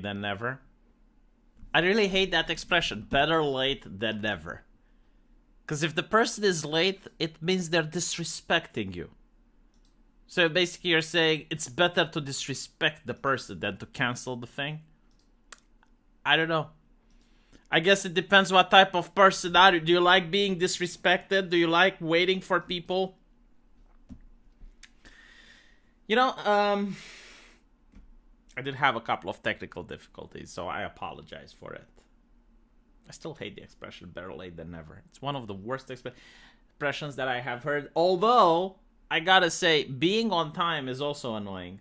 than never. I really hate that expression, better late than never. Because if the person is late, it means they're disrespecting you. So basically you're saying it's better to disrespect the person than to cancel the thing. I don't know. I guess it depends what type of person are you. Do you like being disrespected? Do you like waiting for people? You know, I did have a couple of technical difficulties, so I apologize for it. I still hate the expression better late than never. It's one of the worst expressions that I have heard. Although, I gotta say, being on time is also annoying.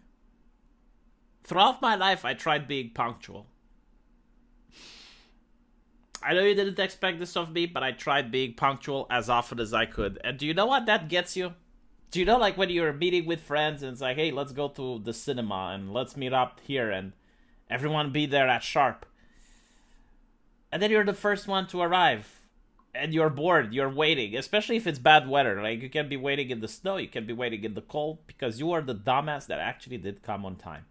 Throughout my life, I tried being punctual. I know you didn't expect this of me, but I tried being punctual as often as I could. And do you know what that gets you? Do you know, like, when you're meeting with friends and it's like, hey, let's go to the cinema and let's meet up here and everyone be there at sharp. And then you're the first one to arrive. And you're bored, you're waiting. Especially if it's bad weather. Like, you can be waiting in the snow, you can be waiting in the cold. Because you are the dumbass that actually did come on time.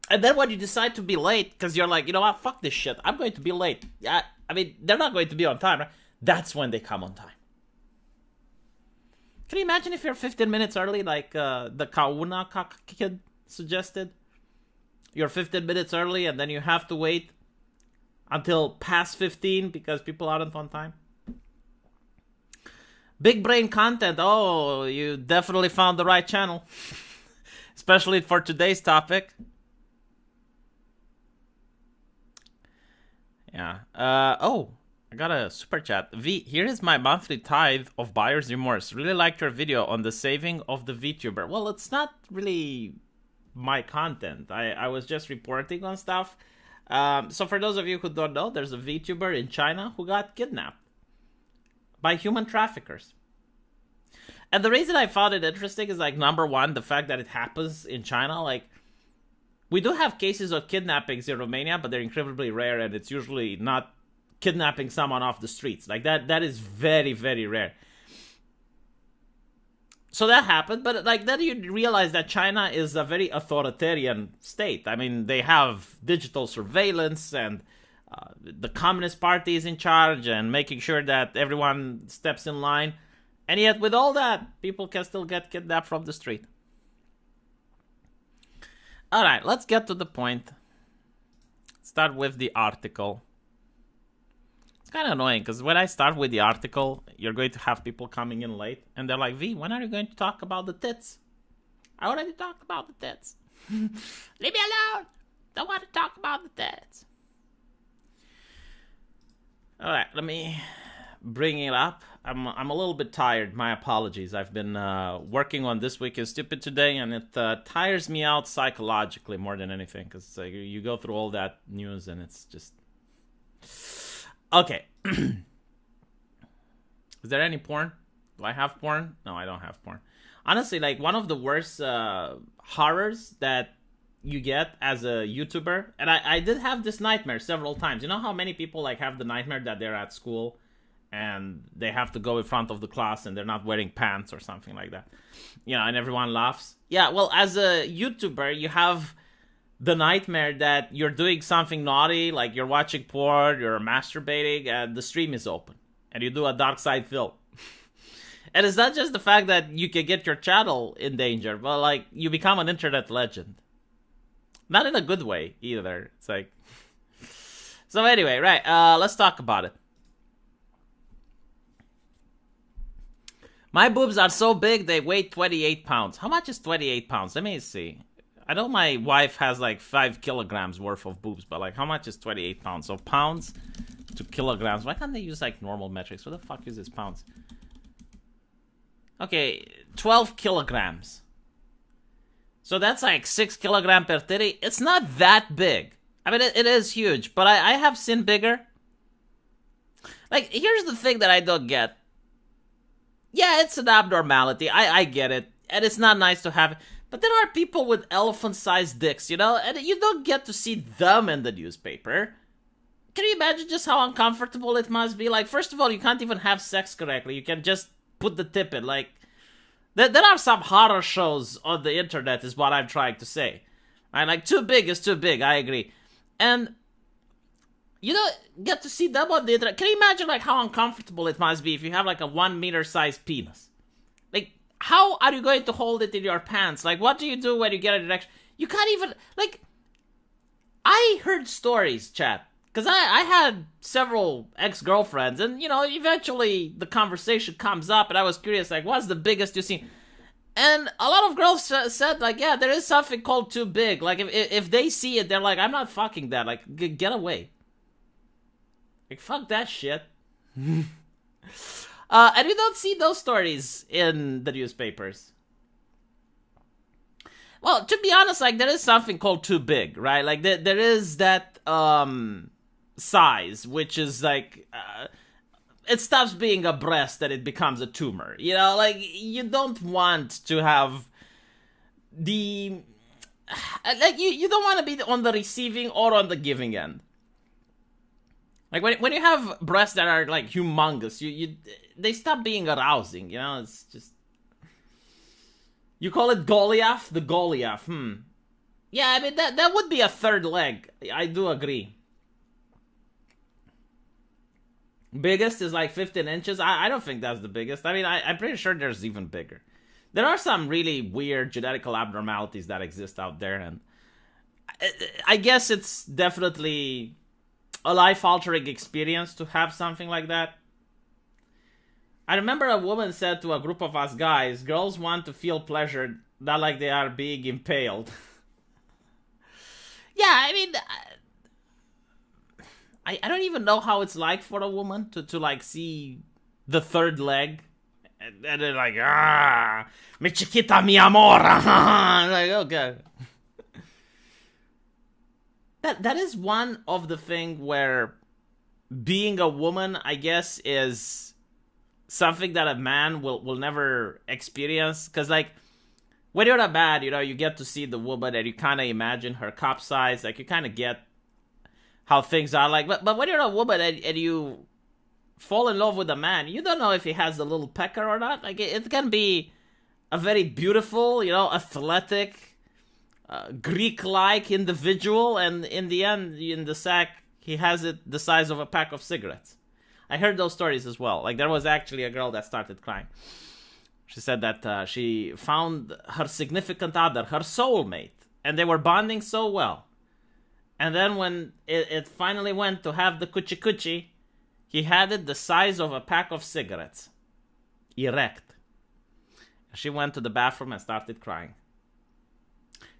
And then when you decide to be late, because you're like, you know what, fuck this shit, I'm going to be late. Yeah, I mean, they're not going to be on time, right? That's when they come on time. Can you imagine if you're 15 minutes early, like the Kauna kid suggested? You're 15 minutes early and then you have to wait until past 15 because people aren't on time. Big brain content. Oh, you definitely found the right channel. Especially for today's topic. Yeah. Oh. I got a super chat. V, here is my monthly tithe of buyer's remorse. Really liked your video on the saving of the VTuber. Well, it's not really my content. I was just reporting on stuff. So for those of you who don't know, there's a VTuber in China who got kidnapped by human traffickers. And the reason I found it interesting is, like, number one, the fact that it happens in China. Like, we do have cases of kidnappings in Romania, but they're incredibly rare, and it's usually not kidnapping someone off the streets. Like, that is very, very rare. So that happened, but, like, then you realize that China is a very authoritarian state. I mean, they have digital surveillance, and the Communist Party is in charge, and making sure that everyone steps in line. And yet, with all that, people can still get kidnapped from the street. Alright, let's get to the point. Start with the article. It's kind of annoying, because when I start with the article, you're going to have people coming in late, and they're like, V, when are you going to talk about the tits? I already talked about the tits. Leave me alone! Don't want to talk about the tits. Alright, let me bring it up. I'm a little bit tired. My apologies. I've been working on This Week is Stupid today, and it tires me out psychologically more than anything, because you go through all that news, and it's just... Okay. Is there any porn? Do I have porn? No, I don't have porn. Honestly, like, one of the worst horrors that you get as a YouTuber, and I did have this nightmare several times. You know how many people, like, have the nightmare that they're at school and they have to go in front of the class and they're not wearing pants or something like that? You know, and everyone laughs. Yeah, well, as a YouTuber, you have the nightmare that you're doing something naughty, like you're watching porn, you're masturbating, and the stream is open. And you do a dark side film. And it's not just the fact that you can get your channel in danger, but, like, you become an internet legend. Not in a good way, either. It's like... So anyway, right, let's talk about it. My boobs are so big, they weigh 28 pounds. How much is 28 pounds? Let me see. I know my wife has, like, 5 kilograms worth of boobs, but, like, how much is 28 pounds? So pounds to kilograms. Why can't they use, like, normal metrics? What the fuck uses pounds? Okay, 12 kilograms. So that's like 6 kilograms per titty. It's not that big. I mean, it is huge, but I have seen bigger. Like, here's the thing that I don't get. Yeah, it's an abnormality. I get it. And it's not nice to have it. But there are people with elephant-sized dicks, you know? And you don't get to see them in the newspaper. Can you imagine just how uncomfortable it must be? Like, first of all, you can't even have sex correctly. You can just put the tip in. Like, there are some horror shows on the internet, is what I'm trying to say. Right? Like, too big is too big. I agree. And you don't get to see them on the internet. Can you imagine like how uncomfortable it must be if you have like a 1 meter sized penis? Like, how are you going to hold it in your pants? Like, what do you do when you get an erection? You can't even, like, I heard stories, chat, because I had several ex-girlfriends, and, you know, eventually the conversation comes up, and I was curious, like, what's the biggest you've seen? And a lot of girls said, like, yeah, there is something called too big. Like, if they see it, they're like, I'm not fucking that. Like, get away. Like, fuck that shit. And we don't see those stories in the newspapers. Well, to be honest, like, there is something called too big, right? Like, there is that size, which is like, it stops being a breast and it becomes a tumor. You know, like, you don't want to have the, like, you don't want to be on the receiving or on the giving end. Like, when you have breasts that are, like, humongous, they stop being arousing, you know? It's just... You call it Goliath? The Goliath, Yeah, I mean, that would be a third leg. I do agree. Biggest is, like, 15 inches. I don't think that's the biggest. I mean, I'm pretty sure there's even bigger. There are some really weird genetical abnormalities that exist out there, and I guess it's definitely a life-altering experience to have something like that. I remember a woman said to a group of us guys, girls want to feel pleasure, not like they are being impaled. Yeah, I mean, I don't even know how it's like for a woman to like see the third leg. And they're like, mi chiquita, mi amor. Like, okay. That is one of the thing where being a woman, I guess, is something that a man will never experience. Because, like, when you're a man, you know, you get to see the woman and you kind of imagine her cup size. Like, you kind of get how things are like. But when you're a woman and you fall in love with a man, you don't know if he has a little pecker or not. Like, it can be a very beautiful, you know, athletic, Greek-like individual, and in the end, in the sack, he has it the size of a pack of cigarettes. I heard those stories as well. Like, there was actually a girl that started crying. She said that she found her significant other, her soulmate, and they were bonding so well. And then when it finally went to have the coochie-coochie, he had it the size of a pack of cigarettes. Erect. She went to the bathroom and started crying.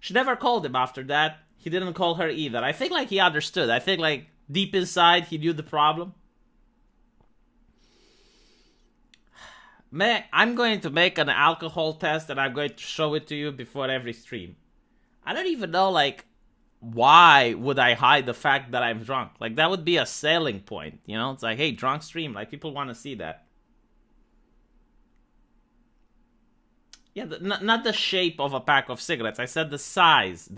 She never called him after that. He didn't call her either. I think, like, he understood. I think, like, deep inside, he knew the problem. I'm going to make an alcohol test and I'm going to show it to you before every stream. I don't even know, like, why would I hide the fact that I'm drunk? Like, that would be a selling point, you know? It's like, hey, drunk stream. Like, people want to see that. Yeah, not the shape of a pack of cigarettes. I said the size,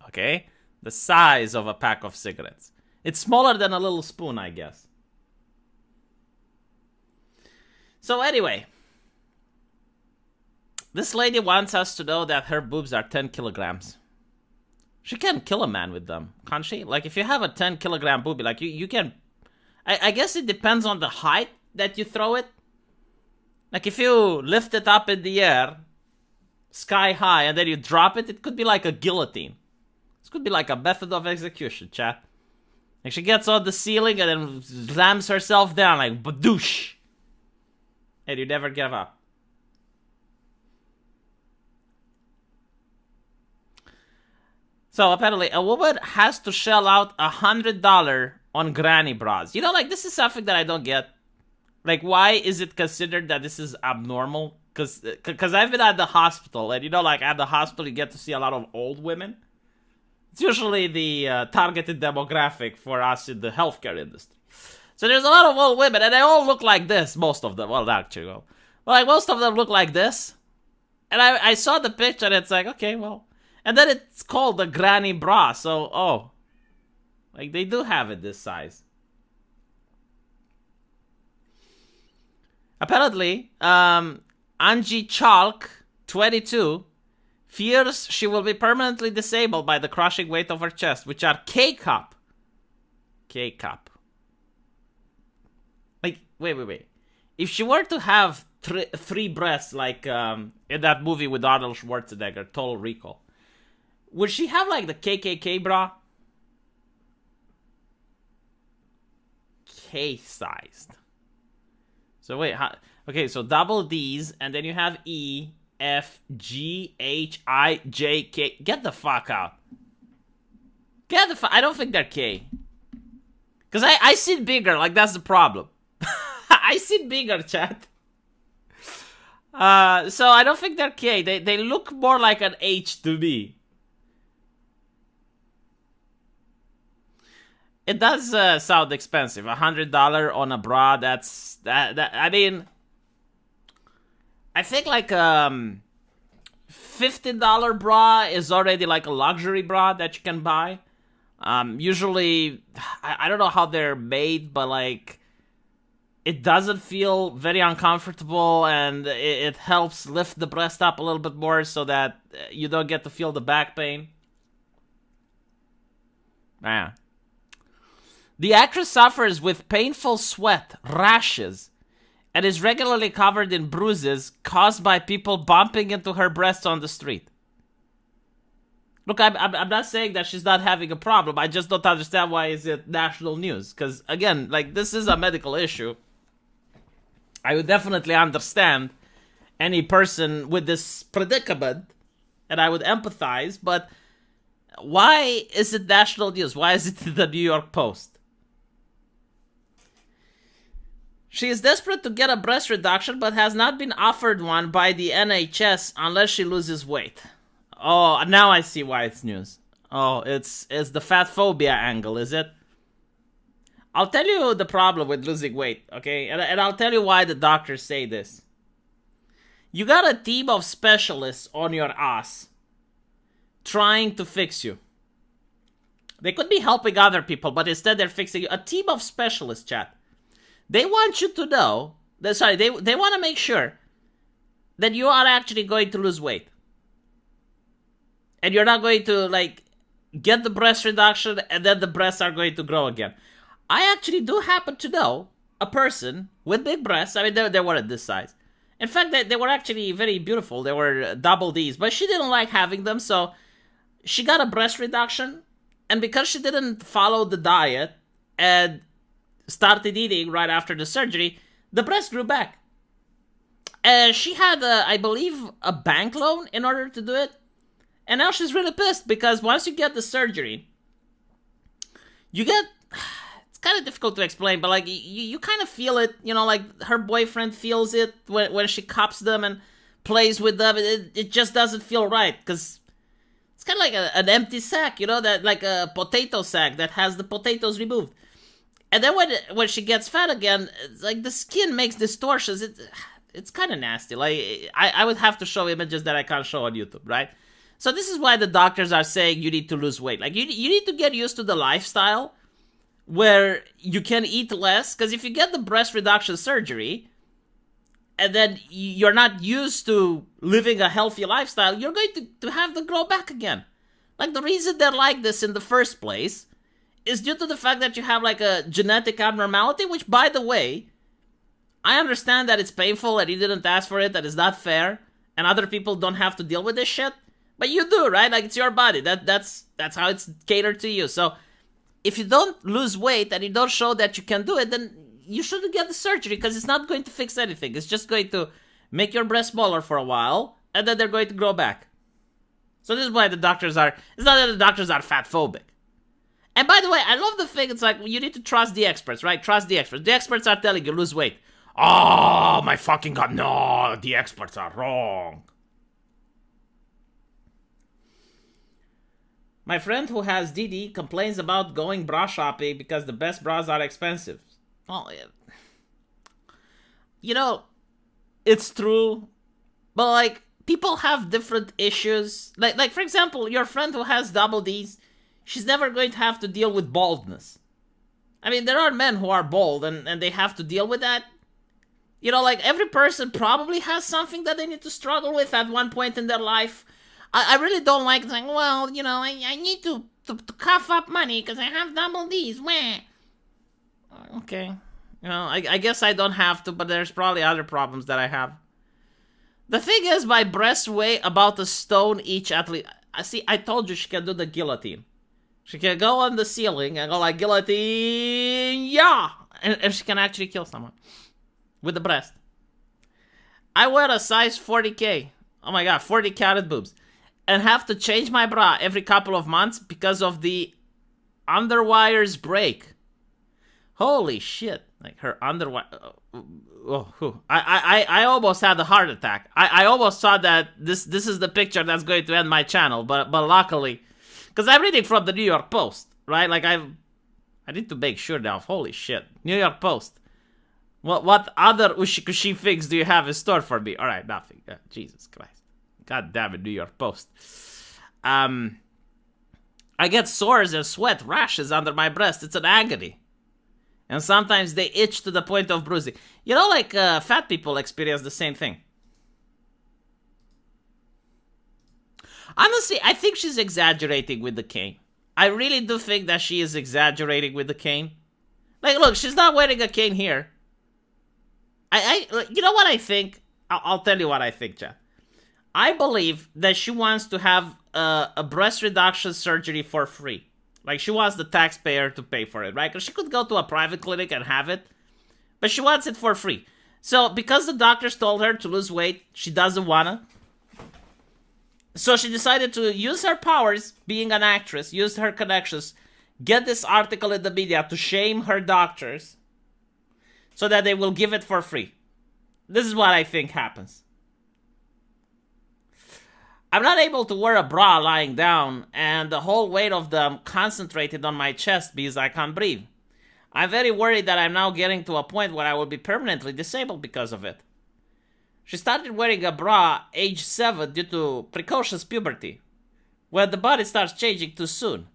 okay? The size of a pack of cigarettes. It's smaller than a little spoon, I guess. So anyway, this lady wants us to know that her boobs are 10 kilograms. She can kill a man with them, can't she? Like, if you have a 10 kilogram boobie, like, you can... I guess it depends on the height that you throw it. Like, if you lift it up in the air, sky high, and then you drop it, it could be like a guillotine. This could be like a method of execution, chat. Like, she gets on the ceiling and then slams herself down, like, badoosh. And you never give up. So, apparently, a woman has to shell out $100 on granny bras. You know, like, this is something that I don't get. Like, why is it considered that this is abnormal? Because I've been at the hospital, and, you know, like, at the hospital, you get to see a lot of old women. It's usually the targeted demographic for us in the healthcare industry. So there's a lot of old women, and they all look like this, most of them. Well, not actually, well, like, most of them look like this. And I saw the picture, and it's like, okay, well. And then it's called a granny bra, so, oh. Like, they do have it this size. Apparently, Angie Chalk, 22, Fears she will be permanently disabled by the crushing weight of her chest, which are K-cup. K-cup. Like, wait. If she were to have three breasts, like in that movie with Arnold Schwarzenegger, Total Recall, would she have like the KKK bra? K-sized. So wait, okay, so double D's, and then you have E, F, G, H, I, J, K. Get the fuck out. I don't think they're K. Because I see it bigger, like that's the problem. I see it bigger, chat. So I don't think they're K. They look more like an H to me. It does sound expensive. $100 on a bra, that's... I mean... I think like $50 bra is already like a luxury bra that you can buy. Usually, I don't know how they're made, but like... It doesn't feel very uncomfortable, and it helps lift the breast up a little bit more so that you don't get to feel the back pain. Man. The actress suffers with painful sweat, rashes, and is regularly covered in bruises caused by people bumping into her breasts on the street. Look, I'm not saying that she's not having a problem. I just don't understand why is it national news. Because, again, like, this is a medical issue. I would definitely understand any person with this predicament, and I would empathize, but why is it national news? Why is it the New York Post? She is desperate to get a breast reduction, but has not been offered one by the NHS unless she loses weight. Oh, now I see why it's news. Oh, it's the fat phobia angle, is it? I'll tell you the problem with losing weight, okay? And I'll tell you why the doctors say this. You got a team of specialists on your ass trying to fix you. They could be helping other people, but instead they're fixing you. A team of specialists, chat. They want you to know, they want to make sure that you are actually going to lose weight. And you're not going to, like, get the breast reduction and then the breasts are going to grow again. I actually do happen to know a person with big breasts. I mean, they weren't this size. In fact, they were actually very beautiful. They were double Ds, but she didn't like having them, so she got a breast reduction. And because she didn't follow the diet and started eating right after the surgery, the breast grew back. She had, I believe, a bank loan in order to do it. And now she's really pissed because once you get the surgery, you get... It's kind of difficult to explain, but like you kind of feel it, you know, like her boyfriend feels it when she cups them and plays with them. It just doesn't feel right because it's kind of like an empty sack, you know, that like a potato sack that has the potatoes removed. And then when she gets fat again, it's like the skin makes distortions. It's kind of nasty. Like I would have to show images that I can't show on YouTube, right? So this is why the doctors are saying you need to lose weight. Like you need to get used to the lifestyle where you can eat less. Because if you get the breast reduction surgery and then you're not used to living a healthy lifestyle, you're going to have them grow back again. Like the reason they're like this in the first place is due to the fact that you have like a genetic abnormality, which, by the way, I understand that it's painful and you didn't ask for it, that is not fair, and other people don't have to deal with this shit, but you do, right? Like, it's your body. That's how it's catered to you. So if you don't lose weight and you don't show that you can do it, then you shouldn't get the surgery because it's not going to fix anything. It's just going to make your breast smaller for a while, and then they're going to grow back. So this is why the doctors are... It's not that the doctors are fat phobic. And by the way, I love the thing, it's like, you need to trust the experts, right? Trust the experts. The experts are telling you, lose weight. Oh, my fucking God, no, the experts are wrong. My friend who has DD complains about going bra shopping because the best bras are expensive. Oh, yeah. You know, it's true, but like, people have different issues. Like for example, your friend who has double Ds, she's never going to have to deal with baldness. I mean, there are men who are bald and they have to deal with that. You know, like every person probably has something that they need to struggle with at one point in their life. I really don't like saying, well, I need to cough up money because I have double D's. Wah. Okay. I guess I don't have to, but there's probably other problems that I have. The thing is, my breasts weigh about a stone each at least. See, I told you she can do the guillotine. She can go on the ceiling and go like, guillotine, yeah! And she can actually kill someone with the breast. I wear a size 40K. Oh my god, 40 carat boobs. And have to change my bra every couple of months because of the underwires break. Holy shit. Like her underwire... I almost had a heart attack. I almost thought that this is the picture that's going to end my channel, but luckily... Because I'm reading from the New York Post, right? Like, I need to make sure now. Holy shit. New York Post. What other ushi-kushi things do you have in store for me? Alright, nothing. Jesus Christ. God damn it, New York Post. I get sores and sweat rashes under my breast. It's an agony. And sometimes they itch to the point of bruising. Like fat people experience the same thing. Honestly, I think she's exaggerating with the cane. I really do think that she is exaggerating with the cane. Like, look, she's not wearing a cane here. You know what I think? I'll tell you what I think, Chad. I believe that she wants to have a breast reduction surgery for free. Like, she wants the taxpayer to pay for it, right? Because she could go to a private clinic and have it. But she wants it for free. So, because the doctors told her to lose weight, she doesn't wanna. So she decided to use her powers, being an actress, use her connections, get this article in the media to shame her doctors so that they will give it for free. This is what I think happens. I'm not able to wear a bra lying down, and the whole weight of them concentrated on my chest because I can't breathe. I'm very worried that I'm now getting to a point where I will be permanently disabled because of it. She started wearing a bra age 7 due to precocious puberty, where the body starts changing too soon.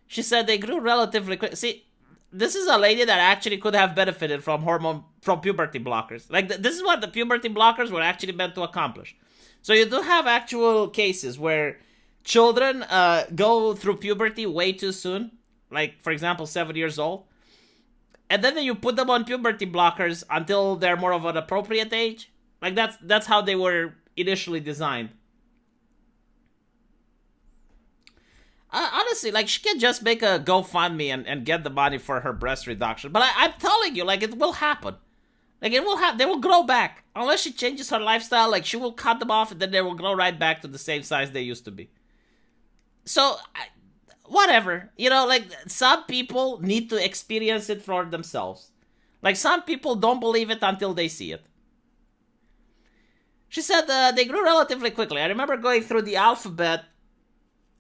She said they grew relatively quick. See, this is a lady that actually could have benefited from puberty blockers. Like, this is what the puberty blockers were actually meant to accomplish. So you do have actual cases where children go through puberty way too soon. Like, for example, 7 years old. And then you put them on puberty blockers until they're more of an appropriate age. Like, that's how they were initially designed. Honestly, like, she can just make a GoFundMe and get the money for her breast reduction. But I'm telling you, like, it will happen. Like, it will happen. They will grow back. Unless she changes her lifestyle, like, she will cut them off and then they will grow right back to the same size they used to be. So, whatever. Like, some people need to experience it for themselves. Like, some people don't believe it until they see it. She said they grew relatively quickly. I remember going through the alphabet,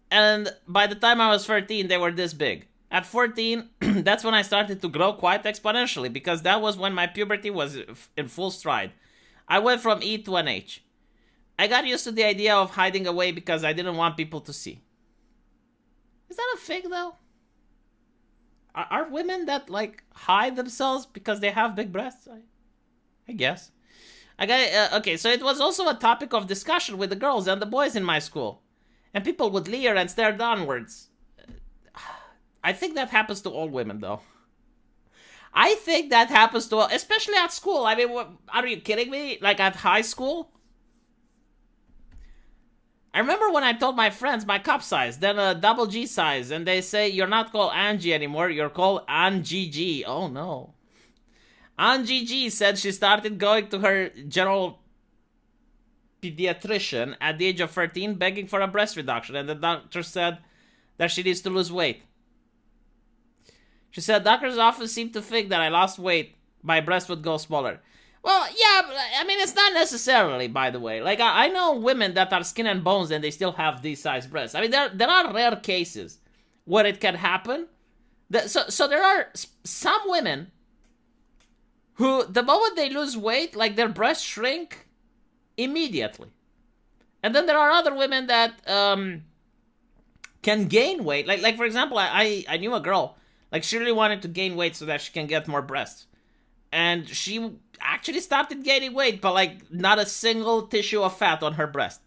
and by the time I was 13, they were this big. At 14, that's when I started to grow quite exponentially, because that was when my puberty was in full stride. I went from E to an H. I got used to the idea of hiding away because I didn't want people to see. Is that a thing, though? Are women that, like, hide themselves because they have big breasts? I guess. Okay, so it was also a topic of discussion with the girls and the boys in my school. And people would leer and stare downwards. I think that happens to all women, though. I think that happens to, especially at school. I mean, are you kidding me? Like, at high school? I remember when I told my friends my cup size, then a double G size, and they say, you're not called Angie anymore, you're called Angie G. Oh, no. Angie G said she started going to her general pediatrician at the age of 13 begging for a breast reduction, and the doctor said that she needs to lose weight. She said doctors often seem to think that I lost weight, my breast would go smaller. Well, yeah, I mean, it's not necessarily, by the way. Like, I know women that are skin and bones and they still have these size breasts. I mean, there are rare cases where it can happen. So there are some women who, the moment they lose weight, like, their breasts shrink immediately. And then there are other women that can gain weight. Like for example, I knew a girl, like, she really wanted to gain weight so that she can get more breasts. And she actually started gaining weight, but, like, not a single tissue of fat on her breast.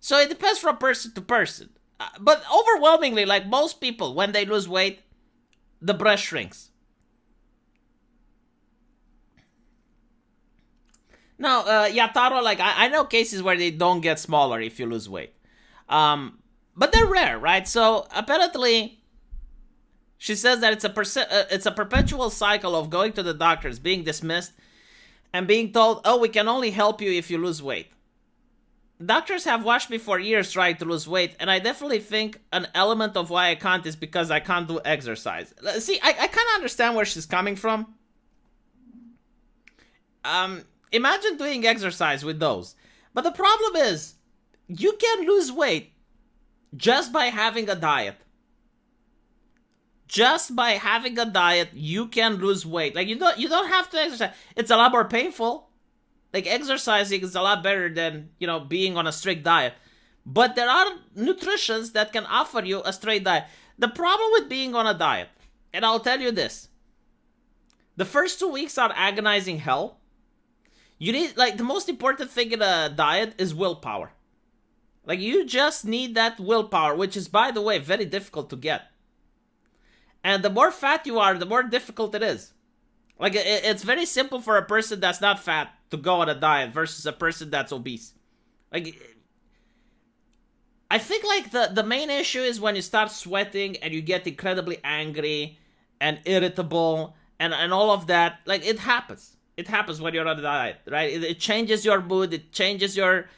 So it depends from person to person. But overwhelmingly, like most people, when they lose weight, the breast shrinks. No, Taro, like, I know cases where they don't get smaller if you lose weight. But they're rare, right? So apparently, she says that it's a perpetual cycle of going to the doctors, being dismissed, and being told, oh, we can only help you if you lose weight. Doctors have watched me for years trying to lose weight, and I definitely think an element of why I can't is because I can't do exercise. See, I kind of understand where she's coming from. Imagine doing exercise with those. But the problem is, you can lose weight just by having a diet. Just by having a diet, you can lose weight. Like, you don't have to exercise. It's a lot more painful. Like, exercising is a lot better than, being on a strict diet. But there are nutritions that can offer you a straight diet. The problem with being on a diet, and I'll tell you this. The first 2 weeks are agonizing hell. You need, like, the most important thing in a diet is willpower. Like, you just need that willpower, which is, by the way, very difficult to get. And the more fat you are, the more difficult it is. Like, it's very simple for a person that's not fat to go on a diet versus a person that's obese. Like, I think, like, the main issue is when you start sweating and you get incredibly angry and irritable and all of that. Like, it happens. It happens when you're on a diet, right? It changes your mood. It changes your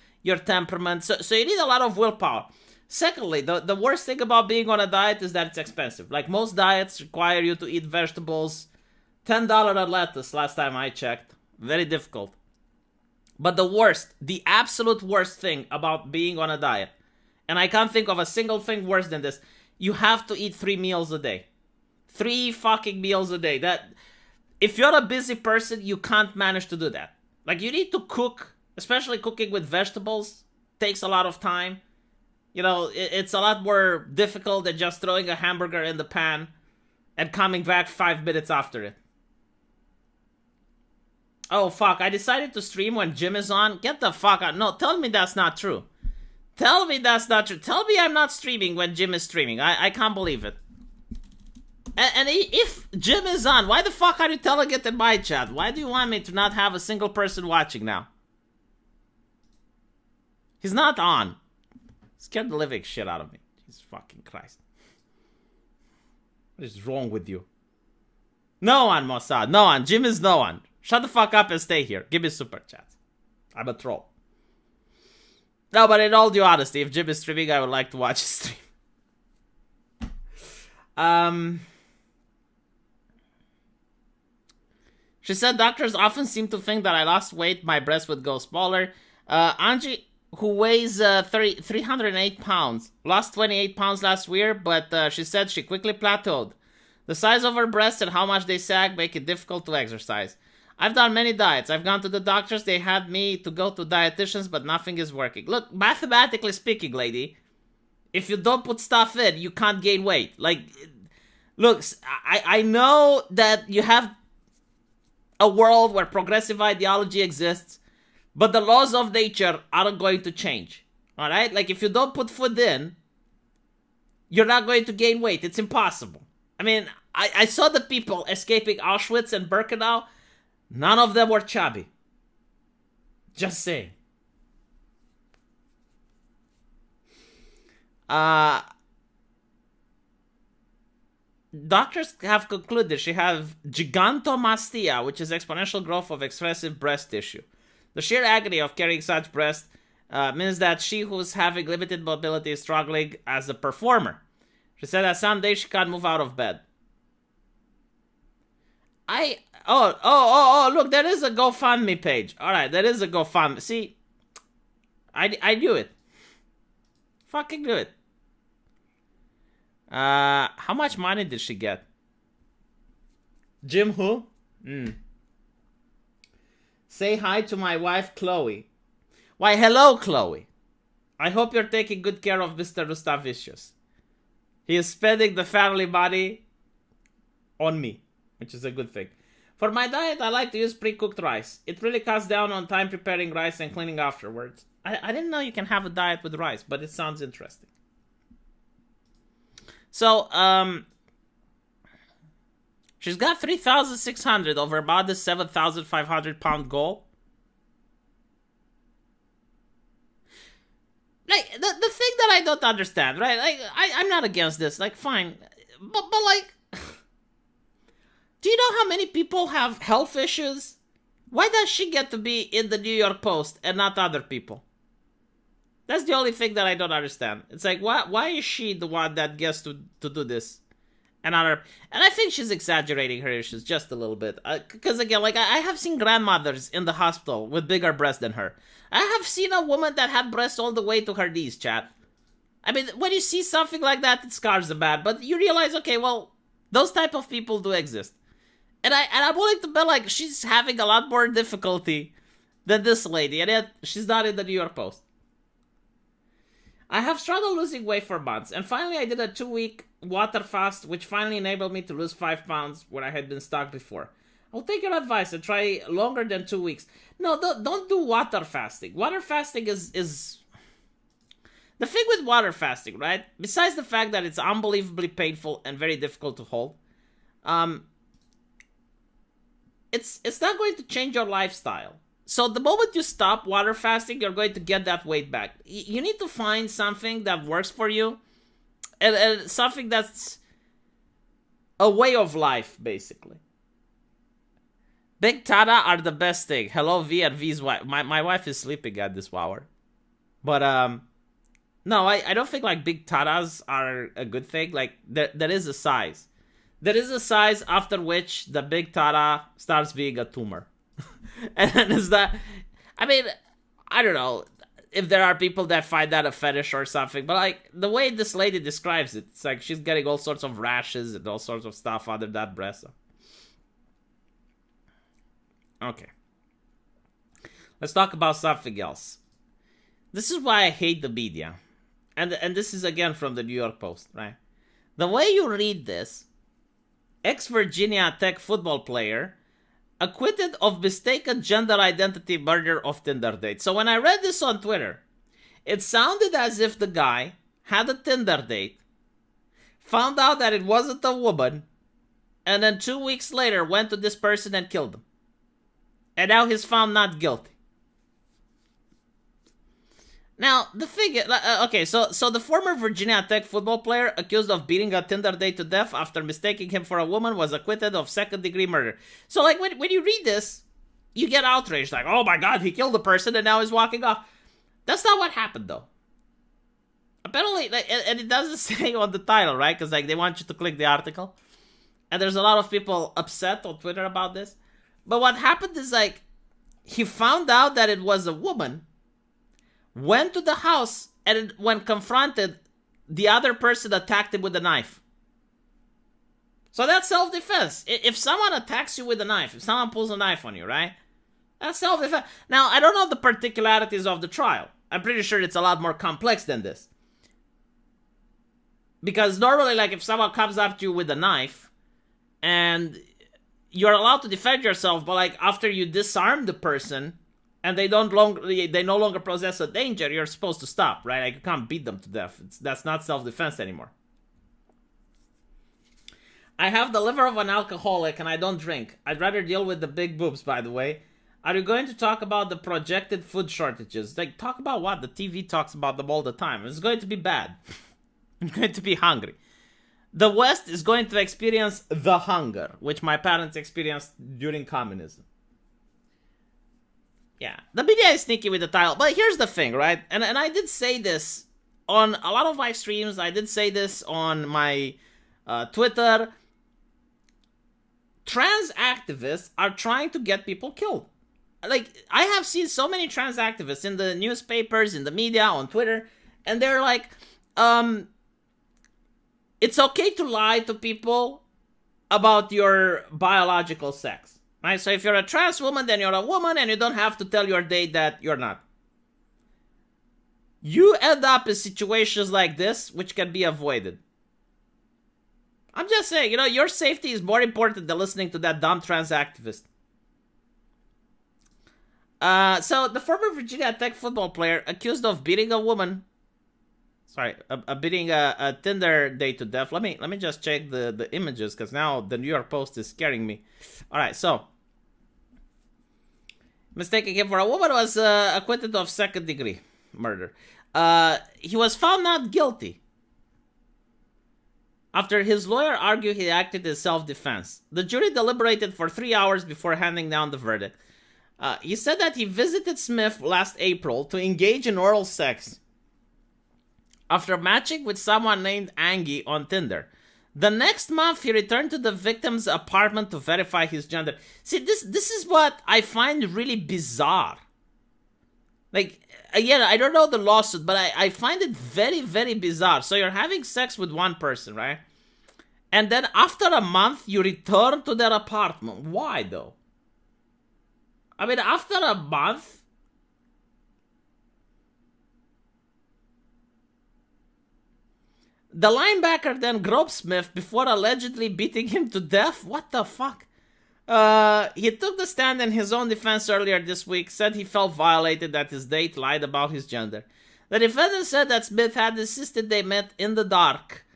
temperament. So you need a lot of willpower. Secondly, the worst thing about being on a diet is that it's expensive. Like, most diets require you to eat vegetables. $10 a lettuce last time I checked. Very difficult. But the absolute worst thing about being on a diet, and I can't think of a single thing worse than this, you have to eat 3 meals a day. 3 fucking meals a day. That, if you're a busy person, you can't manage to do that. Like, you need to cook, especially cooking with vegetables, takes a lot of time. It's a lot more difficult than just throwing a hamburger in the pan and coming back 5 minutes after it. Oh, fuck, I decided to stream when Jim is on. Get the fuck out. No, tell me that's not true. Tell me that's not true. Tell me I'm not streaming when Jim is streaming. I can't believe it. And if Jim is on, why the fuck are you telling it in my chat? Why do you want me to not have a single person watching now? He's not on. Scared the living shit out of me. Jesus fucking Christ. What is wrong with you? No one, Mossad. No one. Jim is no one. Shut the fuck up and stay here. Give me super chats. I'm a troll. No, but in all due honesty, if Jim is streaming, I would like to watch his stream. She said doctors often seem to think that I lost weight, my breast would go smaller. Angie, who weighs 308 pounds, lost 28 pounds last year, but she said she quickly plateaued. The size of her breasts and how much they sag make it difficult to exercise. I've done many diets. I've gone to the doctors. They had me to go to dietitians, but nothing is working. Look, mathematically speaking, lady, if you don't put stuff in, you can't gain weight. Like, look, I know that you have a world where progressive ideology exists, but the laws of nature aren't going to change. All right? Like, if you don't put food in, you're not going to gain weight. It's impossible. I mean, I saw the people escaping Auschwitz and Birkenau. None of them were chubby. Just saying. Doctors have concluded she has gigantomastia, which is exponential growth of excessive breast tissue. The sheer agony of carrying such breast means that she who's having limited mobility is struggling as a performer. She said that some days she can't move out of bed. Look, there is a GoFundMe page. Alright, there is a GoFundMe. See, I knew it. Fucking knew it. How much money did she get? Jim who? Say hi to my wife, Chloe. Why, hello, Chloe. I hope you're taking good care of Mr. Rustavicius. He is spending the family money on me, which is a good thing. For my diet, I like to use pre-cooked rice. It really cuts down on time preparing rice and cleaning afterwards. I didn't know you can have a diet with rice, but it sounds interesting. So, she's got 3,600 over about the 7,500 pound goal. Like, the thing that I don't understand, right? Like, I'm not against this. Like, fine. But like, do you know how many people have health issues? Why does she get to be in the New York Post and not other people? That's the only thing that I don't understand. It's like, why is she the one that gets to do this? And I think she's exaggerating her issues just a little bit. Because again, like, I have seen grandmothers in the hospital with bigger breasts than her. I have seen a woman that had breasts all the way to her knees, chat. I mean, when you see something like that, it scars the bad. But you realize, okay, well, those type of people do exist. And I'm willing to bet, like, she's having a lot more difficulty than this lady. And yet, she's not in the New York Post. I have struggled losing weight for months, and finally I did a 2-week water fast, which finally enabled me to lose 5 pounds where I had been stuck before. I'll take your advice and try longer than 2 weeks. No, don't do water fasting. Water fasting is... The thing with water fasting, right? Besides the fact that it's unbelievably painful and very difficult to hold, it's not going to change your lifestyle. So the moment you stop water fasting, you're going to get that weight back. You need to find something that works for you. And something that's a way of life, basically. Big Tada are the best thing. Hello, V and V's wife. My wife is sleeping at this hour. But, no, I don't think, like, big Tadas are a good thing. Like, there is a size. There is a size after which the big Tada starts being a tumor. And then is that, I mean, I don't know if there are people that find that a fetish or something, but like the way this lady describes it, it's like she's getting all sorts of rashes and all sorts of stuff under that breast. Okay. Let's talk about something else. This is why I hate the media. And this is again from the New York Post, right? The way you read this, ex-Virginia Tech football player acquitted of mistaken gender identity murder of Tinder date. So when I read this on Twitter, it sounded as if the guy had a Tinder date, found out that it wasn't a woman, and then 2 weeks later went to this person and killed him. And now he's found not guilty. Now, the thing is, okay, so the former Virginia Tech football player accused of beating a Tinder date to death after mistaking him for a woman was acquitted of second-degree murder. So, like, when you read this, you get outraged, like, oh my god, he killed the person and now he's walking off. That's not what happened, though. Apparently, like, and it doesn't say on the title, right? Because, like, they want you to click the article. And there's a lot of people upset on Twitter about this. But what happened is, like, he found out that it was a woman, went to the house, and when confronted, the other person attacked him with a knife. So that's self-defense. If someone attacks you with a knife, if someone pulls a knife on you, right? That's self-defense. Now, I don't know the particularities of the trial. I'm pretty sure it's a lot more complex than this. Because normally, like, if someone comes up to you with a knife, and you're allowed to defend yourself, but, like, after you disarm the person, and they no longer possess a danger, you're supposed to stop, right? Like, you can't beat them to death. That's not self-defense anymore. I have the liver of an alcoholic and I don't drink. I'd rather deal with the big boobs, by the way. Are you going to talk about the projected food shortages? Like, talk about what? The TV talks about them all the time. It's going to be bad. I'm going to be hungry. The West is going to experience the hunger, which my parents experienced during communism. Yeah, the media is sneaky with the title, but here's the thing, right? And I did say this on a lot of my streams. I did say this on my Twitter. Trans activists are trying to get people killed. Like, I have seen so many trans activists in the newspapers, in the media, on Twitter, and they're like, it's okay to lie to people about your biological sex. Right? So if you're a trans woman, then you're a woman, and you don't have to tell your date that you're not. You end up in situations like this, which can be avoided. I'm just saying, you know, your safety is more important than listening to that dumb trans activist. So the former Virginia Tech football player accused of beating a woman. Sorry, beating a Tinder date to death. Let me just check the images, because now the New York Post is scaring me. All right, so mistaking him for a woman was acquitted of second-degree murder. He was found not guilty after his lawyer argued he acted in self-defense. The jury deliberated for 3 hours before handing down the verdict. He said that he visited Smith last April to engage in oral sex after matching with someone named Angie on Tinder. The next month, he returned to the victim's apartment to verify his gender. See, this is what I find really bizarre. Like, again, I don't know the lawsuit, but I find it very, very bizarre. So you're having sex with one person, right? And then after a month, you return to their apartment. Why, though? I mean, after a month, the linebacker then groped Smith before allegedly beating him to death. What the fuck? He took the stand in his own defense earlier this week, said he felt violated that his date lied about his gender. The defendant said that Smith had insisted they met in the dark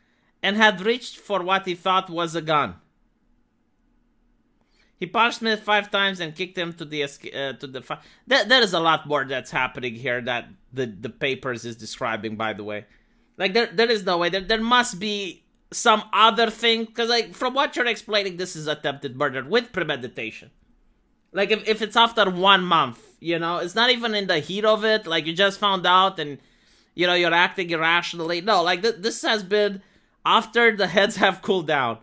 and had reached for what he thought was a gun. He punched Smith 5 times and kicked him to the There is a lot more that's happening here that the papers is describing, by the way. Like, there is no way. There must be some other thing. Because, like, from what you're explaining, this is attempted murder with premeditation. Like, if it's after 1 month, you know, it's not even in the heat of it. Like, you just found out and, you know, you're acting irrationally. No, like, this has been after the heads have cooled down.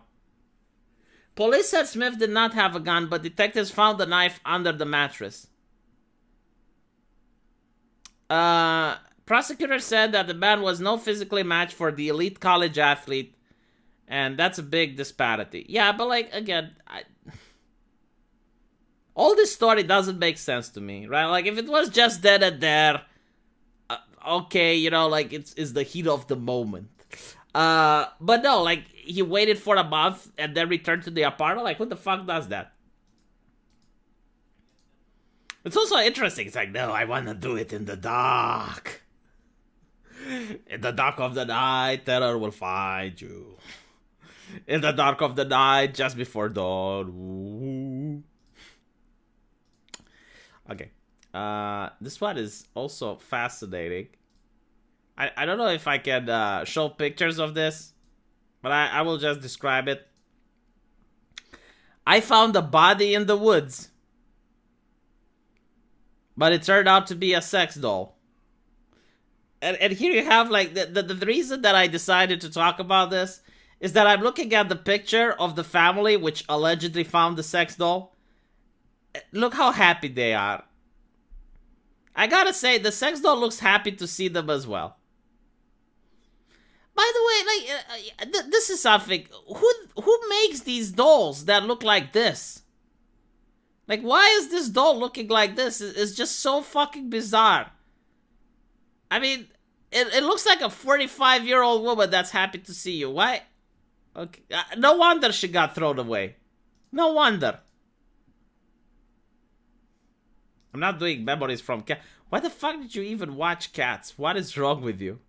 Police said Smith did not have a gun, but detectives found the knife under the mattress. Prosecutors said that the man was no physically match for the elite college athlete, and that's a big disparity. Yeah, but like, again, all this story doesn't make sense to me, right? Like, if it was just dead and there, okay, you know, like, it's the heat of the moment. But no, like, he waited for a month and then returned to the apartment. Like, what the fuck does that? It's also interesting. It's like, no, I want to do it in the dark. In the dark of the night, terror will find you. In the dark of the night, just before dawn. Ooh. Okay. This one is also fascinating. I don't know if I can show pictures of this, but I will just describe it. I found a body in the woods, but it turned out to be a sex doll. And here you have, like, the reason that I decided to talk about this is that I'm looking at the picture of the family which allegedly found the sex doll. Look how happy they are. I gotta say, the sex doll looks happy to see them as well. By the way, like, this is something. Who makes these dolls that look like this? Like, why is this doll looking like this? It's just so fucking bizarre. I mean, it looks like a 45-year-old woman that's happy to see you. Why? Okay, no wonder she got thrown away. No wonder. I'm not doing memories from Cats. Why the fuck did you even watch Cats? What is wrong with you?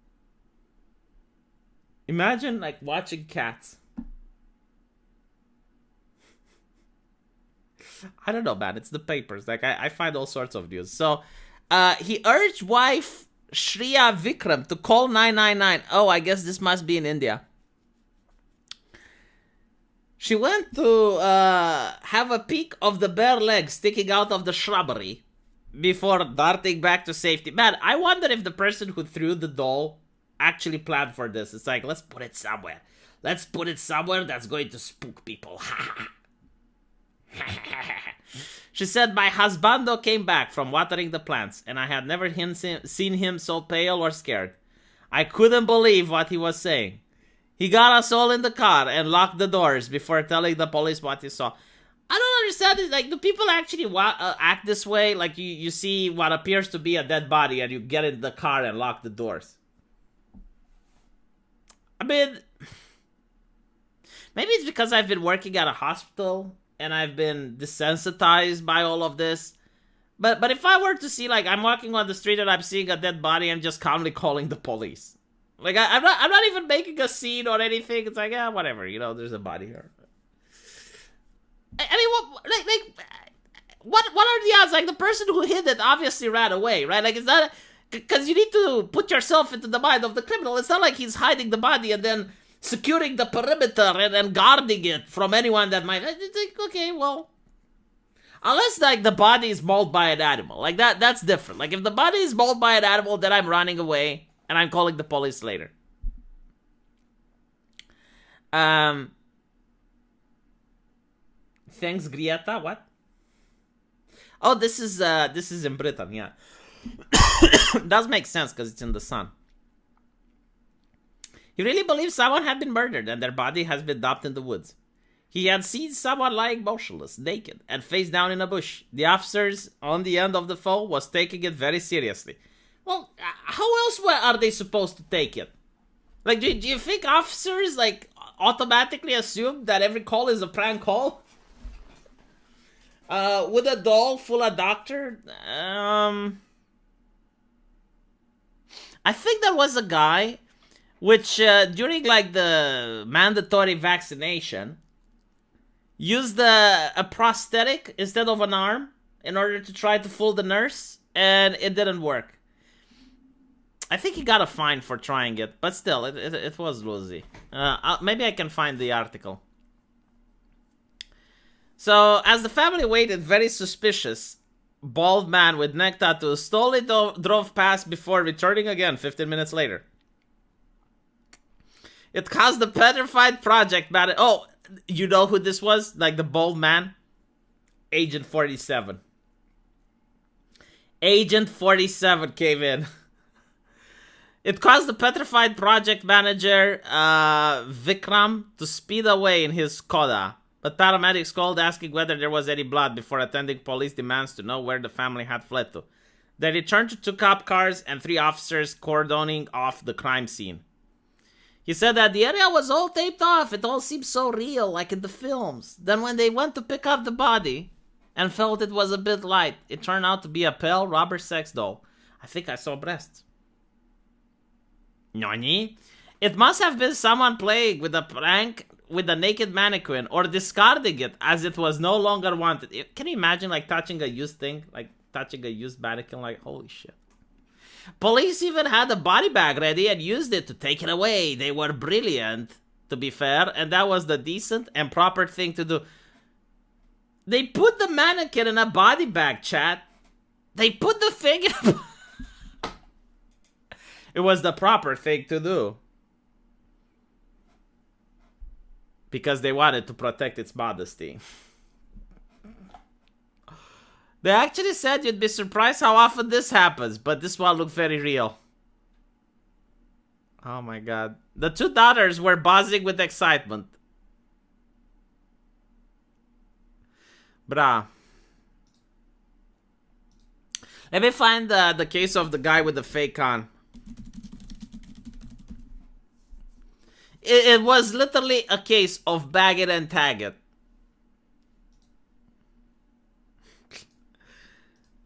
Imagine, like, watching Cats. I don't know, man. It's the papers. Like, I find all sorts of news. So, he urged wife Shreya Vikram to call 999. Oh, I guess this must be in India. She went to have a peek of the bare legs sticking out of the shrubbery before darting back to safety. Man, I wonder if the person who threw the doll actually planned for this. It's like, let's put it somewhere. Let's put it somewhere that's going to spook people. She said, my husbando came back from watering the plants, and I had never seen him so pale or scared. I couldn't believe what he was saying. He got us all in the car and locked the doors before telling the police what he saw. I don't understand it. Like, do people actually act this way? Like, you see what appears to be a dead body and you get in the car and lock the doors. I mean, maybe it's because I've been working at a hospital and I've been desensitized by all of this. But if I were to see, like, I'm walking on the street and I'm seeing a dead body, I'm just calmly calling the police. Like, I'm not even making a scene or anything. It's like, yeah, whatever, you know, there's a body here. I mean, what are the odds? Like, the person who hid it obviously ran away, right? Like, it's not, because you need to put yourself into the mind of the criminal. It's not like he's hiding the body and then securing the perimeter and guarding it from anyone that might. It's like, okay, well, unless, like, the body is mauled by an animal. Like, that's different. Like, if the body is mauled by an animal, then I'm running away and I'm calling the police later. Thanks, Grieta. What? Oh, this is in Britain, yeah. Does make sense because it's in the sun. He really believes someone had been murdered and their body has been dumped in the woods. He had seen someone lying motionless, naked, and face down in a bush. The officers on the end of the phone was taking it very seriously. Well, how else are they supposed to take it? Like, do you think officers, like, automatically assume that every call is a prank call? With a doll full of doctor? I think there was a guy which, during, like, the mandatory vaccination, used a prosthetic instead of an arm in order to try to fool the nurse, and it didn't work. I think he got a fine for trying it, but still, it was lousy. Maybe I can find the article. So, as the family waited, very suspicious, bald man with neck tattoos slowly drove past before returning again 15 minutes later. It caused the petrified project manager. Oh, you know who this was? Like the bald man? Agent 47. Agent 47 came in. It caused the petrified project manager, Vikram, to speed away in his Skoda. But paramedics called asking whether there was any blood before attending police demands to know where the family had fled to. They returned to 2 cop cars and 3 officers cordoning off the crime scene. He said that the area was all taped off. It all seemed so real, like in the films. Then when they went to pick up the body and felt it was a bit light, it turned out to be a pale rubber sex doll. I think I saw breasts. Nani? It must have been someone playing with a prank with a naked mannequin or discarding it as it was no longer wanted. Can you imagine, like, touching a used thing? Like, touching a used mannequin? Like, holy shit. Police even had a body bag ready and used it to take it away. They were brilliant, to be fair, and that was the decent and proper thing to do. They put the mannequin in a body bag, chat. They put the thing in a... It was the proper thing to do. Because they wanted to protect its modesty. They actually said you'd be surprised how often this happens, but this one looked very real. Oh my god. The 2 daughters were buzzing with excitement. Brah. Let me find the case of the guy with the fake con. It was literally a case of bag it and tag it.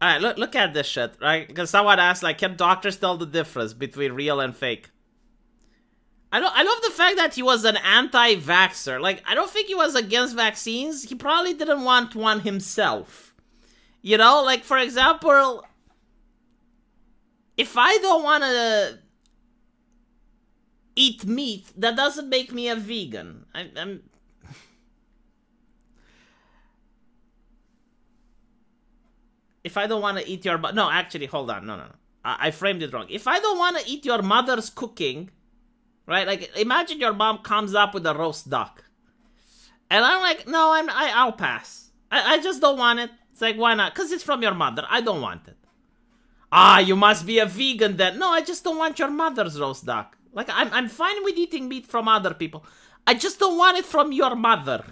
Alright, look at this shit, right? Because someone asked, like, can doctors tell the difference between real and fake? I love the fact that he was an anti-vaxxer. Like, I don't think he was against vaccines. He probably didn't want one himself. You know, like, for example, if I don't want to eat meat, that doesn't make me a vegan. I'm if I don't want to eat your... No, actually, hold on. No. I framed it wrong. If I don't want to eat your mother's cooking, right? Like, imagine your mom comes up with a roast duck. And I'm like, no, I'll pass. I just don't want it. It's like, why not? Because it's from your mother. I don't want it. Ah, you must be a vegan then. No, I just don't want your mother's roast duck. Like, I'm fine with eating meat from other people. I just don't want it from your mother.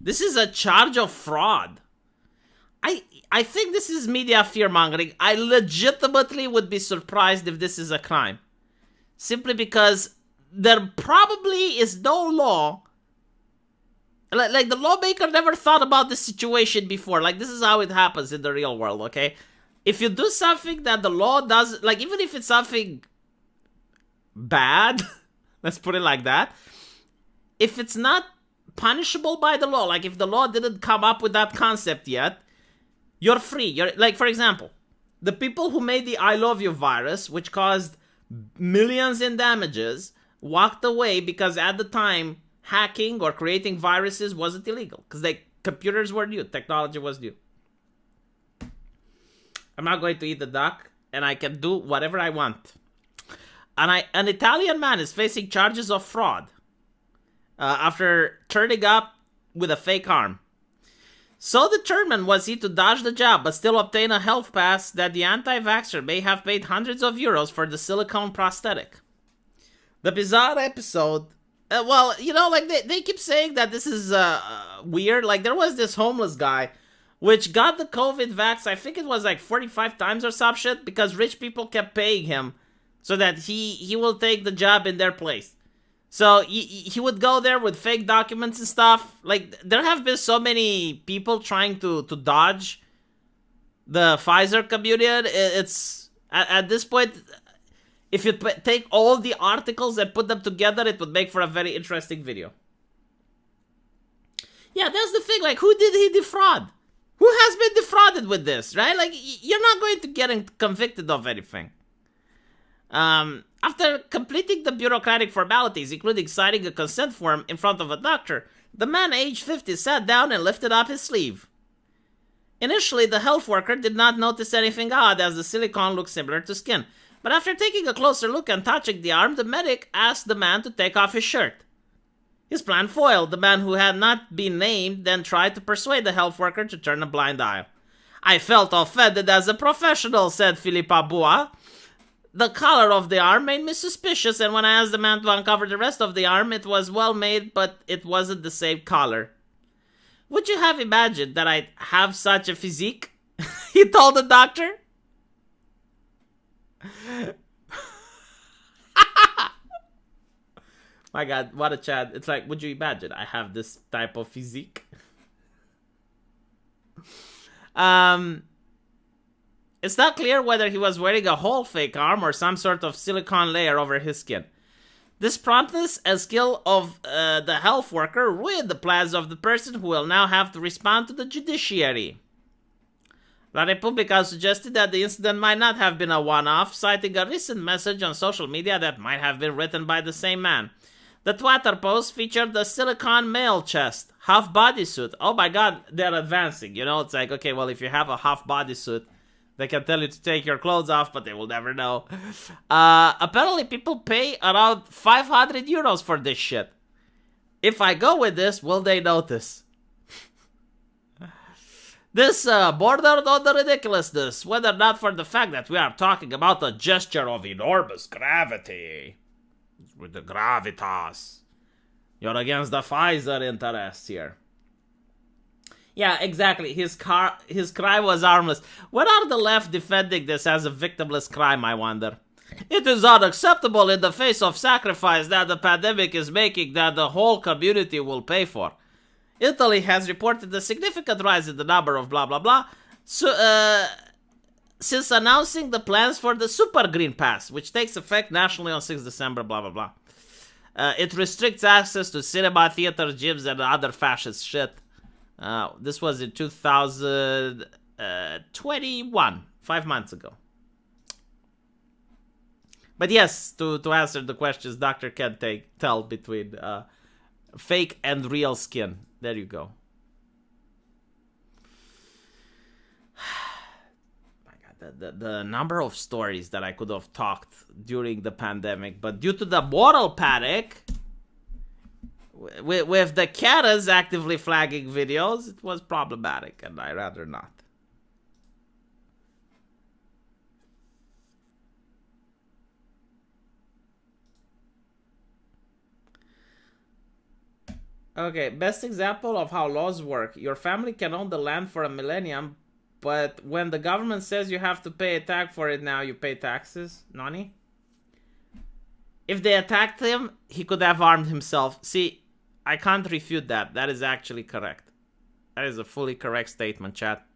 This is a charge of fraud. I think this is media fear-mongering. I legitimately would be surprised if this is a crime. Simply because there probably is no law Like the lawmaker never thought about this situation before. Like, this is how it happens in the real world, okay? If you do something that the law does, like, even if it's something bad, let's put it like that, if it's not punishable by the law, like if the law didn't come up with that concept yet, you're free. You're, like, for example, the people who made the I Love You virus, which caused millions in damages, walked away because at the time, hacking or creating viruses wasn't illegal. Because computers were new. Technology was new. I'm not going to eat the duck, and I can do whatever I want. An Italian man is facing charges of fraud after turning up with a fake arm. So determined was he to dodge the job but still obtain a health pass that the anti-vaxxer may have paid hundreds of euros for the silicone prosthetic. The bizarre episode, well, you know, like they keep saying that this is weird. Like, there was this homeless guy which got the COVID vax, I think it was like 45 times or some shit, because rich people kept paying him so that he will take the job in their place. So he would go there with fake documents and stuff. Like, there have been so many people trying to dodge the Pfizer community. It's at this point, if you take all the articles and put them together, it would make for a very interesting video. Yeah, that's the thing. Like, who did he defraud? Who has been defrauded with this, right? Like, you're not going to get convicted of anything. After completing the bureaucratic formalities, including signing a consent form in front of a doctor, the man aged 50 sat down and lifted up his sleeve. Initially, the health worker did not notice anything odd as the silicone looked similar to skin. But after taking a closer look and touching the arm, the medic asked the man to take off his shirt. His plan foiled. The man who had not been named then tried to persuade the health worker to turn a blind eye. "I felt offended as a professional," said Philippa Bua. "The color of the arm made me suspicious, and when I asked the man to uncover the rest of the arm, it was well made, but it wasn't the same color." "Would you have imagined that I'd have such a physique?" he told the doctor. My God, what a chat. It's like, would you imagine I have this type of physique? It's not clear whether he was wearing a whole fake arm or some sort of silicone layer over his skin. This promptness and skill of the health worker ruined the plans of the person who will now have to respond to the judiciary. La Repubblica suggested that the incident might not have been a one-off, citing a recent message on social media that might have been written by the same man. The Twitter post featured the silicone male chest, half bodysuit. Oh my God, they're advancing. You know, it's like, okay, well, if you have a half bodysuit, they can tell you to take your clothes off, but they will never know. Apparently, people pay around 500 euros for this shit. If I go with this, will they notice? This bordered on the ridiculousness, whether not for the fact that we are talking about a gesture of enormous gravity. With the gravitas. You're against the Pfizer interests here. Yeah, exactly. His crime was harmless. When are the left defending this as a victimless crime, I wonder? It is unacceptable in the face of sacrifice that the pandemic is making that the whole community will pay for. Italy has reported a significant rise in the number of blah blah blah since announcing the plans for the Super Green Pass, which takes effect nationally on 6 December, blah blah blah. It restricts access to cinema, theaters, gyms, and other fascist shit. This was in 2021, 5 months ago. But yes, to answer the questions, doctor can tell between fake and real skin. There you go. My God, the number of stories that I could have talked during the pandemic, but due to the moral panic, with the Karens actively flagging videos, it was problematic, and I'd rather not. Okay, best example of how laws work. Your family can own the land for a millennium, but when the government says you have to pay a tax for it now, you pay taxes? Nani? If they attacked him, he could have armed himself. See, I can't refute that. That is actually correct. That is a fully correct statement, chat.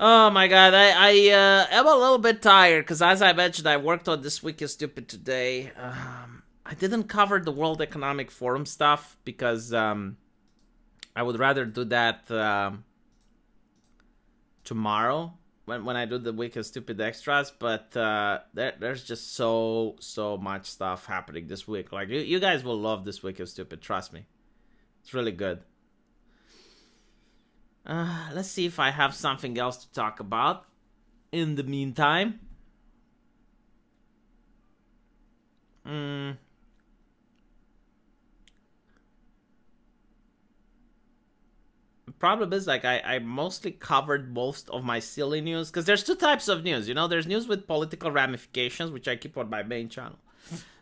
Oh my god, I am a little bit tired because, as I mentioned, I worked on This Week is Stupid today. I didn't cover the World Economic Forum stuff because I would rather do that tomorrow when I do the Week is Stupid extras. But there's just so much stuff happening this week. Like you guys will love This Week is Stupid. Trust me, it's really good. Let's see if I have something else to talk about in the meantime. The problem is, like, I mostly covered most of my silly news, because there's two types of news, you know. There's news with political ramifications, which I keep on my main channel.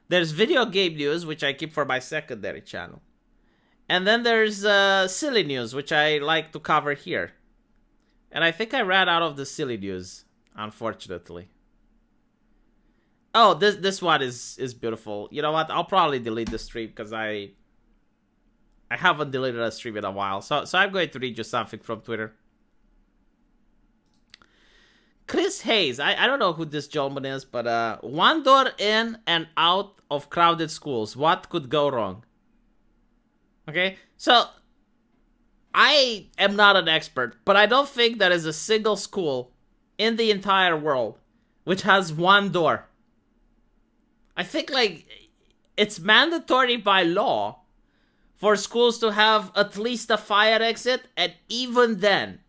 There's video game news, which I keep for my secondary channel. And then there's silly news, which I like to cover here. And I think I ran out of the silly news, unfortunately. Oh, this one is beautiful. You know what? I'll probably delete the stream because I haven't deleted a stream in a while. So I'm going to read you something from Twitter. Chris Hayes. I don't know who this gentleman is, but one door in and out of crowded schools. What could go wrong? Okay, so I am not an expert, but I don't think there is a single school in the entire world which has one door. I think, like, it's mandatory by law for schools to have at least a fire exit, and even then,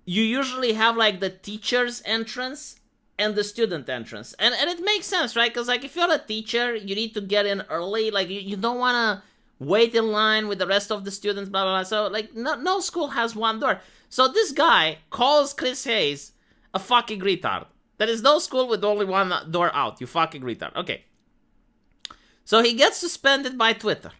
you usually have, like, the teacher's entrance and the student entrance. And it makes sense, right? Because, like, if you're a teacher, you need to get in early. Like, you don't want to wait in line with the rest of the students, blah, blah, blah. So, like, no school has one door. So this guy calls Chris Hayes a fucking retard. There is no school with only one door out, you fucking retard. Okay. So he gets suspended by Twitter.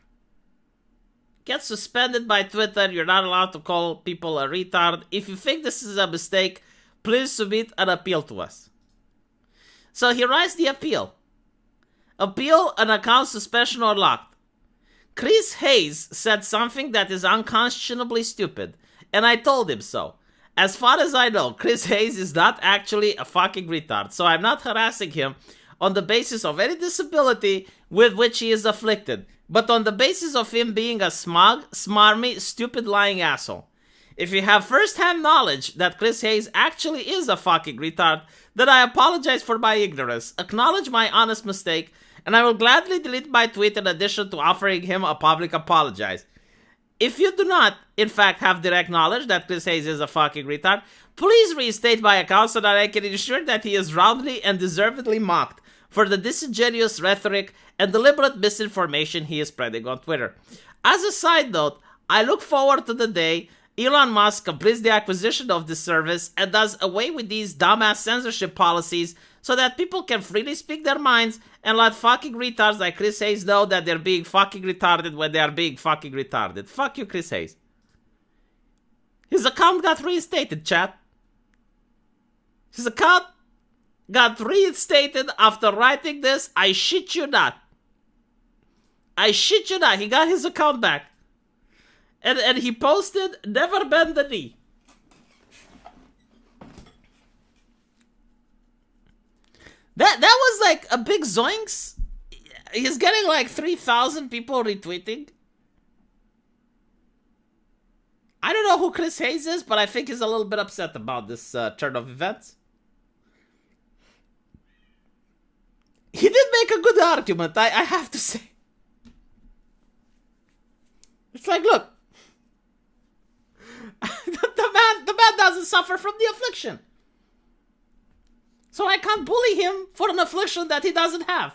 You're not allowed to call people a retard. If you think this is a mistake, please submit an appeal to us. So he writes the appeal. Appeal an account suspension or locked. Chris Hayes said something that is unconscionably stupid, and I told him so. As far as I know, Chris Hayes is not actually a fucking retard, so I'm not harassing him on the basis of any disability with which he is afflicted, but on the basis of him being a smug, smarmy, stupid, lying asshole. If you have first-hand knowledge that Chris Hayes actually is a fucking retard, then I apologize for my ignorance, acknowledge my honest mistake, and I will gladly delete my tweet in addition to offering him a public apologize. If you do not, in fact, have direct knowledge that Chris Hayes is a fucking retard, please reinstate my account so that I can ensure that he is roundly and deservedly mocked for the disingenuous rhetoric and deliberate misinformation he is spreading on Twitter. As a side note, I look forward to the day Elon Musk completes the acquisition of this service and does away with these dumbass censorship policies so that people can freely speak their minds and let fucking retards like Chris Hayes know that they're being fucking retarded when they are being fucking retarded. Fuck you, Chris Hayes. His account got reinstated, chat. His account got reinstated after writing this. I shit you not. He got his account back. And he posted, never bend the knee. That was like a big zoinks. He's getting like 3,000 people retweeting. I don't know who Chris Hayes is, but I think he's a little bit upset about this turn of events. He did make a good argument, I have to say. It's like, look. the man doesn't suffer from the affliction. So I can't bully him for an affliction that he doesn't have.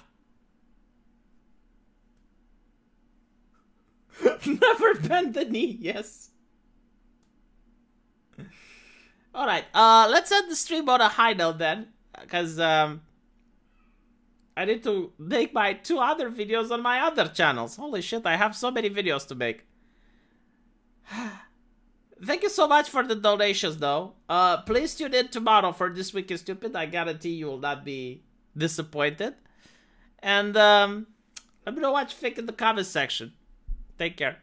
Never bend the knee, yes. Alright, let's end the stream on a high note then. Because, I need to make my 2 other videos on my other channels. Holy shit, I have so many videos to make. Thank you so much for the donations, though. Please tune in tomorrow for This Week is Stupid. I guarantee you will not be disappointed. And let's Let me know what you think in the comment section. Take care.